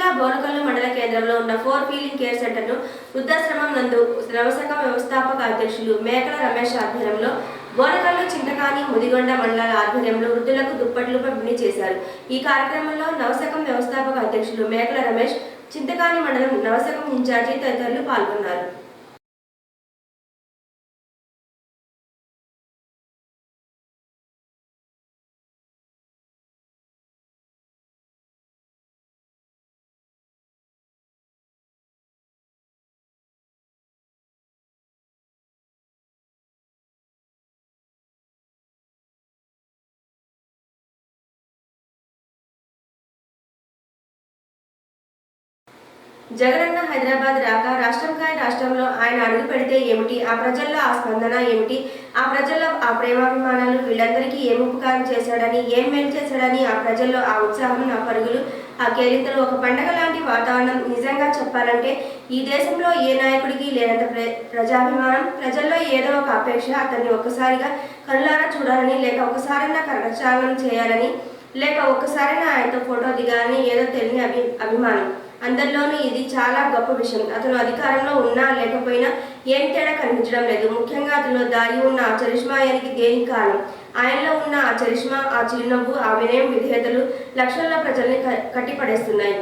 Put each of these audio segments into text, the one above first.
జిల్లా బోనకల్లు మండల కేంద్రంలో ఉన్న 4 ఫీలింగ్ కేర్ సెంటర్ను వృద్ధాశ్రమం నందు నవసకం వ్యవస్థాపక అధ్యక్షులు మేకల రమేష్ ఆధ్వర్యంలో బోనకల్లు, చింతకాని, ముదిగొండ మండలాల ఆధ్వర్యంలో వృద్ధులకు దుప్పట్లు పంపిణీ చేశారు. ఈ కార్యక్రమంలో నవసకం వ్యవస్థాపక అధ్యక్షులు మేకల రమేష్, చింతకాని మండలం నవసకం ఇన్ఛార్జి తదితరులు పాల్గొన్నారు. జగనన్న హైదరాబాద్ రాక రాష్ట్రంలో ఆయన అడుగు పెడితే ఏమిటి, ఆ ప్రజల్లో ఆ స్పందన ఏమిటి, ఆ ప్రజల్లో ఆ ప్రేమాభిమానాలు, వీళ్ళందరికీ ఏం ఉపకారం చేశాడని, ఏం మేలు చేశాడని, ఆ ప్రజల్లో ఆ ఉత్సాహం, ఆ పరుగులు, ఆ కేరింతలు, ఒక పండగ లాంటి వాతావరణం. నిజంగా చెప్పాలంటే ఈ దేశంలో ఏ నాయకుడికి లేనంత ప్రజాభిమానం, ప్రజల్లో ఏదో ఒక అపేక్ష, అతన్ని ఒక్కసారిగా కళ్ళారా చూడాలని, లేక ఒక్కసారైనా కరచాలనం చేయాలని, లేక ఒక్కసారైనా ఆయనతో ఫోటో దిగాలని ఏదో తెలియని అభిమానం. అందరిలోనూ ఇది చాలా గొప్ప విషయం. అతను అధికారంలో ఉన్నా లేకపోయినా ఏం తేడా కనిపించడం లేదు. ముఖ్యంగా అతనిలో దాగి ఉన్న ఆ చరిష్మా ఆయనకి దేనికి కారణం? ఆయనలో ఉన్న ఆ చరిష్మా, ఆ చిరునవ్వు, ఆ వినయం, విధేయతలు లక్షల్లో ప్రజల్ని కట్టిపడేస్తున్నాయి.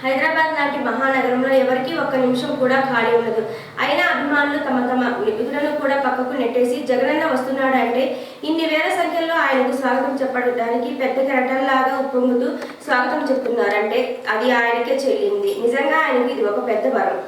హైదరాబాద్ లాంటి మహానగరంలో ఎవరికీ ఒక్క నిమిషం కూడా ఖాళీ ఉండదు. అయినా అభిమానులు తమ విధులను కూడా పక్కకు నెట్టేసి జగనన్న వస్తున్నాడంటే ఇన్ని వేల సంఖ్యలో ఆయనకు స్వాగతం చెప్పడానికి పెద్ద కెరటంలాగా ఉప్పొంగుతూ స్వాగతం చెప్తున్నారంటే అది ఆయనకే చెల్లింది. నిజంగా ఆయనకి ఇది ఒక పెద్ద వరం.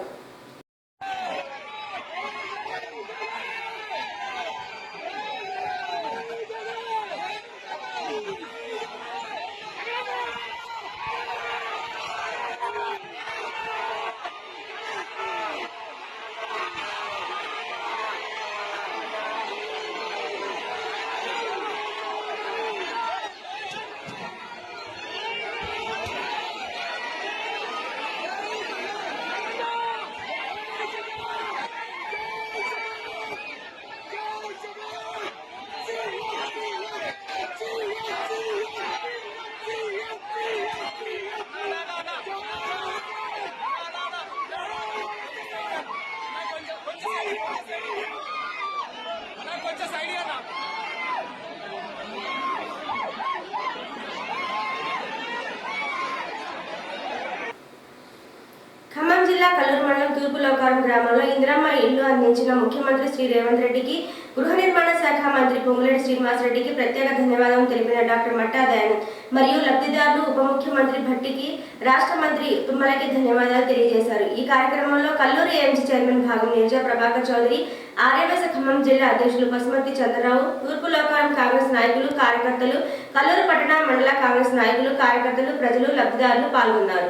ఖమ్మం జిల్లా కల్లూరు మండలం తూర్పు లోకారం గ్రామంలో ఇందిరమ్మ ఇల్లు అందించిన ముఖ్యమంత్రి శ్రీ రేవంత్ రెడ్డికి, గృహ నిర్మాణ శాఖ మంత్రి పొంగులేటి శ్రీనివాస్ రెడ్డికి ప్రత్యేక ధన్యవాదాలు తెలిపిన డాక్టర్ మట్టా దయానంద్ మరియు లబ్ధిదారులు ఉప ముఖ్యమంత్రి భట్టికి, రాష్ట్ర మంత్రి తుమ్మలకి ధన్యవాదాలు తెలియజేశారు. ఈ కార్యక్రమంలో కల్లూరు ఏఎంసీ చైర్మన్ భాగం నీరజ ప్రభాకర్ చౌదరి, ఆర్యవైశ్య ఖమ్మం జిల్లా అధ్యక్షులు పసుమర్తి చంద్రరావు, తూర్పు లోకారం కాంగ్రెస్ నాయకులు, కార్యకర్తలు, కల్లూరు పట్టణ మండల కాంగ్రెస్ నాయకులు, కార్యకర్తలు, ప్రజలు, లబ్ధిదారులు పాల్గొన్నారు.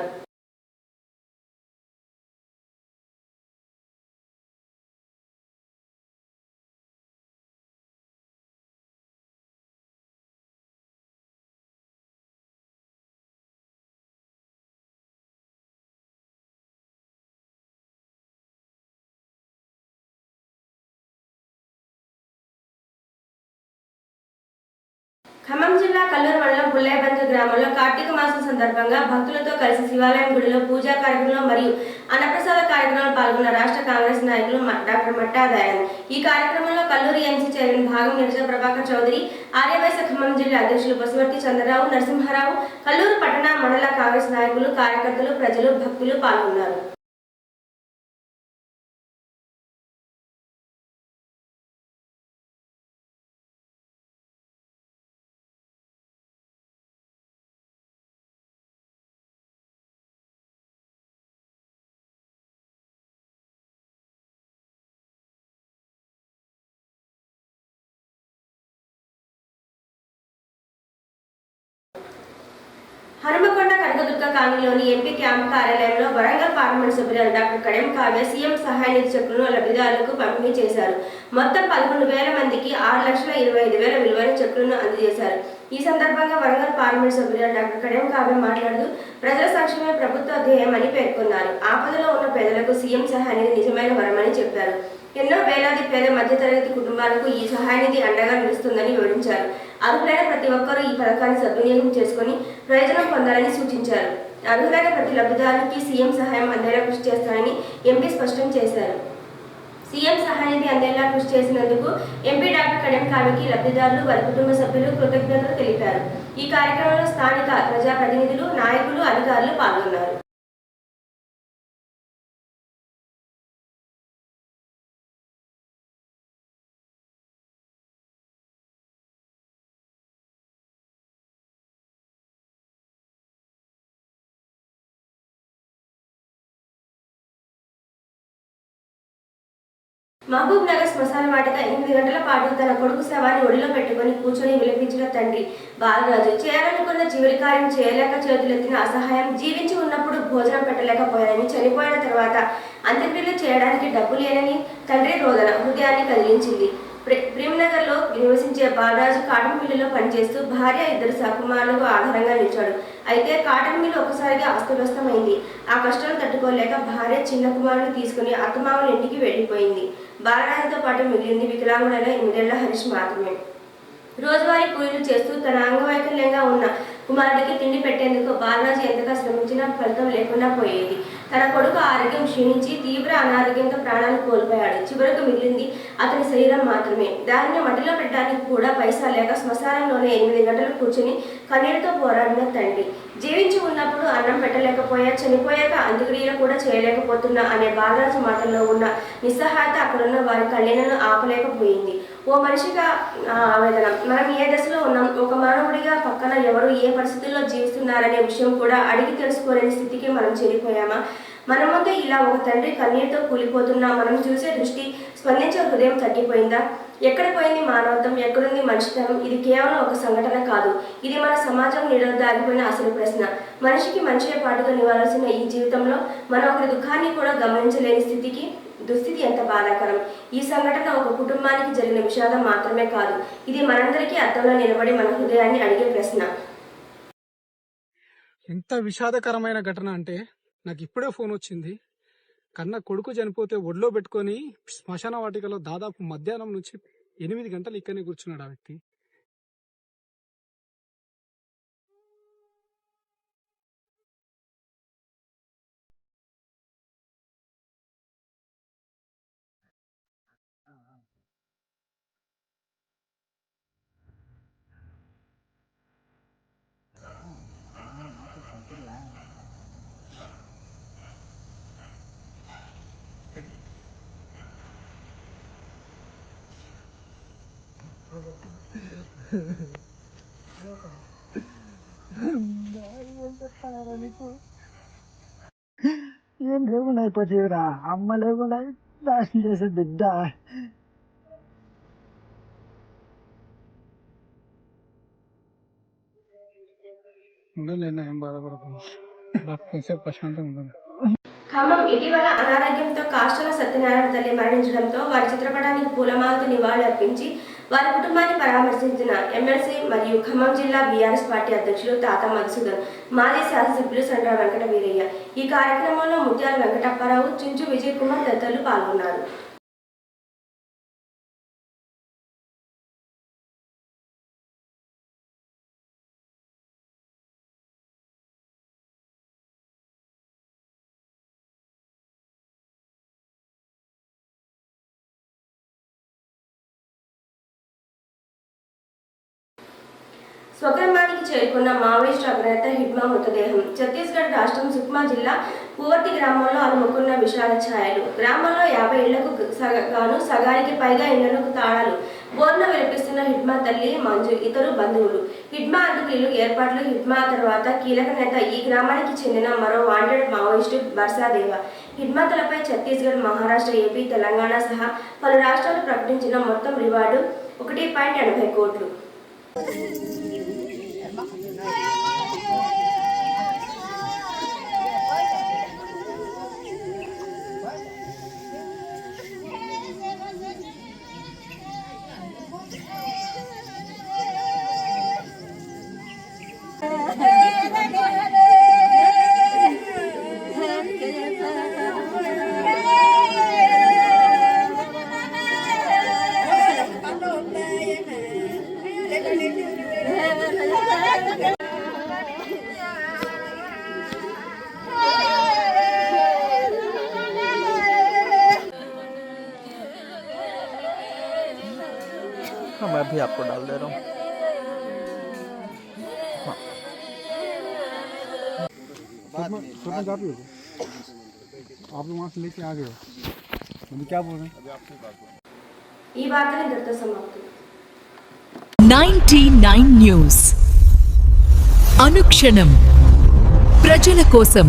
ఖమ్మం జిల్లా కల్లూరు మండలం పుల్లయ్యబంతి గ్రామంలో కార్తీక మాసం సందర్భంగా భక్తులతో కలిసి శివాలయం గుడిలో పూజా కార్యక్రమంలో మరియు అన్నప్రసాద కార్యక్రమంలో పాల్గొన్న రాష్ట్ర కాంగ్రెస్ నాయకులు డాక్టర్ మట్టా దయానంద్. ఈ కార్యక్రమంలో కల్లూరు ఎంసీ చైర్మన్ భాగం నీరజ ప్రభాకర్ చౌదరి, ఆర్యవైశ్య ఖమ్మం జిల్లా అధ్యక్షులు పసుమర్తి చంద్రరావు, నరసింహారావు, కల్లూరు పట్టణ మండల కాంగ్రెస్ నాయకులు, కార్యకర్తలు, ప్రజలు, భక్తులు పాల్గొన్నారు. హనుమకొండ కనకదుర్గ కాలనీలోని ఎంపీ క్యాంపు కార్యాలయంలో వరంగల్ పార్లమెంట్ సభ్యురాలు డాక్టర్ కడెం కావ్య సీఎం సహాయ నిధి చెక్కులను లబ్ధిదారులకు పంపిణీ చేశారు. మొత్తం 11,000 మందికి 6,25,000 విలువైన చెక్కులను అందజేశారు. ఈ సందర్భంగా వరంగల్ పార్లమెంట్ సభ్యురాలు డాక్టర్ కడెం కావ్య మాట్లాడుతూ ప్రజల సంక్షేమే ప్రభుత్వ ధ్యేయమని పేర్కొన్నారు. ఆపదలో ఉన్న పేదలకు సీఎం సహాయ నిధి నిజమైన వరమని చెప్పారు. ఎన్నో వేలాది పేద మధ్యతరగతి కుటుంబాలకు ఈ సహాయ నిధి అండగా నిలుస్తుందని వివరించారు. అర్హులైన ప్రతి ఒక్కరూ ఈ పథకాన్ని సద్వినియోగం చేసుకుని ప్రయోజనం పొందాలని సూచించారు. అర్హులైన ప్రతి లబ్ధిదారునికి సీఎం సహాయం అందేలా కృషి చేస్తానని ఎంపీ స్పష్టం చేశారు. సీఎం సహాయనిధి అందేలా కృషి చేసినందుకు ఎంపీ డాక్టర్ కడియం కావ్యకి లబ్ధిదారులు, వారి కుటుంబ సభ్యులు కృతజ్ఞతలు తెలిపారు. ఈ కార్యక్రమంలో స్థానిక ప్రజాప్రతినిధులు, నాయకులు, అధికారులు పాల్గొన్నారు. మహబూబ్ నగర్ శ్మశాన వాటిక 8 గంటల పాటు తన కొడుకు శవాన్ని ఒడిలో పెట్టుకుని కూర్చొని విలపించిన తండ్రి బాలరాజు చేయాలనుకున్న చివరి కార్యం చేయలేక చేతులెత్తిన అసహాయం, జీవించి ఉన్నప్పుడు భోజనం పెట్టలేకపోయానని, చనిపోయిన తర్వాత అంత్యక్రియలు చేయడానికి డబ్బు లేనని తండ్రి రోదన హృదయాన్ని కదిలించింది. ప్రేమ్నగర్లో నివసించే బాలరాజు కాటన్ మిల్లులో పనిచేస్తూ భార్య, 2 సకుమారులకు ఆధారంగా నిలిచాడు. అయితే కాటన్ మిల్లు ఒకసారిగా అస్తవ్యస్తమైంది. ఆ కష్టాలు తట్టుకోలేక భార్య చిన్న కుమారుని తీసుకుని అత్తమామల ఇంటికి వెళ్లిపోయింది. బాలరాజుతో పాటు మిగిలింది వికలాంగుడైన 8 ఏళ్ల హరీష్ మాత్రమే. రోజువారీ కూలీలు చేస్తూ తన అంగవైకల్యంగా ఉన్న కుమారుడికి తిండి పెట్టేందుకు బాలరాజు ఎంతగా శ్రమించినా ఫలితం లేకుండా పోయేది. తన కొడుకు ఆరోగ్యం క్షీణించి తీవ్ర అనారోగ్యంతో ప్రాణాలు కోల్పోయాడు. చివరకు మిగిలింది అతని శరీరం మాత్రమే. దానిని మట్టిలో పెట్టడానికి కూడా పైసా లేక శ్మశానంలోనే 8 గంటలు కూర్చుని కన్నీళ్లతో పోరాడిన తండ్రి, జీవించి ఉన్నప్పుడు అన్నం పెట్టలేకపోయా, చనిపోయాక అంత్యక్రియలు కూడా చేయలేకపోతున్నా అనే బాలరాజు మాటల్లో ఉన్న నిస్సహాయత అక్కడున్న వారి కళ్ళను ఆపలేకపోయింది. ఓ మనిషిగా ఆవేదన. మనం ఏ దశలో ఉన్నాం, ఒక మానవుడిగా పక్కన ఎవరు ఏ పరిస్థితుల్లో జీవిస్తున్నారనే విషయం కూడా అడిగి తెలుసుకోలేని స్థితికి మనం చేరిపోయామా? మన ముందే ఇలా ఒక తండ్రి కన్నీటితో కూలిపోతున్నా మనం చూసే దృష్టి, స్పందించే హృదయం తగ్గిపోయిందా? ఎక్కడ పోయింది మానవత్వం? ఎక్కడుంది మనిషితనం? ఇది కేవలం ఒక సంఘటన కాదు, ఇది మన సమాజం నీడలో దాగిపోయిన అసలు ప్రశ్న. మనిషికి మనిషే పాటుగా నివాల్సిన ఈ జీవితంలో మనం ఒకరి దుఃఖాన్ని కూడా గమనించలేని దుస్థితి ఎంత బాధాకరం. ఈ సంఘటన ఒక కుటుంబానికి జరిగిన విషాదం మాత్రమే కాదు, ఇది మనందరికీ అర్థంలో నిలబడి మన హృదయాన్ని అడిగే ప్రశ్న. ఎంత విషాదకరమైన ఘటన అంటే, నాకు ఇప్పుడే ఫోన్ వచ్చింది. కన్న కొడుకు చనిపోతే ఒడిలో పెట్టుకొని శ్మశాన వాటికలో దాదాపు మధ్యాహ్నం నుంచి 8 గంటలు ఇక్కడనే కూర్చున్నాడు ఆ వ్యక్తి. ఏం లేకుండా అయిపోతేరా, అమ్మ లేకుండా నాశనం చేసే బిడ్డ. ఉండలేనా, ఏం బాధపడకుండా ప్రశాంతంగా ఉండదు. ఖమ్మం ఇటీవల అనారోగ్యంతో కాష్టల సత్యనారాయణ తల్లి మరణించడంతో వారి చిత్రపటానికి పూలమాలతో నివాళులు అర్పించి వారి కుటుంబాన్ని పరామర్శించిన ఎమ్మెల్సీ మరియు ఖమ్మం జిల్లా బీఆర్ఎస్ పార్టీ అధ్యక్షులు తాత మధుసూదన్, మాజీ శాసనసభ్యులు సండ్ర వెంకట వీరయ్య. ఈ కార్యక్రమంలో ముత్యాల వెంకటప్పారావు, చించు విజయ్ కుమార్ తదితరులు పాల్గొన్నారు. స్వగ్రామానికి చేరుకున్న మావోయిస్టు అగ్రనేత హిడ్మా మృతదేహం. ఛత్తీస్గఢ్ రాష్ట్రం సుక్మా జిల్లా పూవర్తి గ్రామంలో అలుముకున్న విషాద ఛాయలు. గ్రామంలో 50 ఇళ్లకు గాను సగానికి పైగా ఇళ్లకు తాళాలు. బోర్న విలపిస్తున్న హిడ్మా తల్లి మంజు, ఇతరు బంధువులు. హిడ్మా అంత్యక్రియలు ఏర్పాట్లు. హిడ్మా తర్వాత కీలక నేత, ఈ గ్రామానికి చెందిన మరో వాంటెడ్ మావోయిస్టు బర్సాదేవ. హిడ్మా తలపై ఛత్తీస్గఢ్, మహారాష్ట్ర, ఏపీ, తెలంగాణ సహా పలు రాష్ట్రాలు ప్రకటించిన మొత్తం రివార్డు 1.80 కోట్లు. हाँ, मैं भी आपको डाल दे रहा हूँ। सरपंच आप ही हो, आप लोग वहाँ से लेके आ गए हो, मतलब क्या बोल रहे हैं? ఈ వార్తలు ఇంతటితో సమాప్తం. 99 న్యూస్ అనుక్షణం ప్రజల కోసం.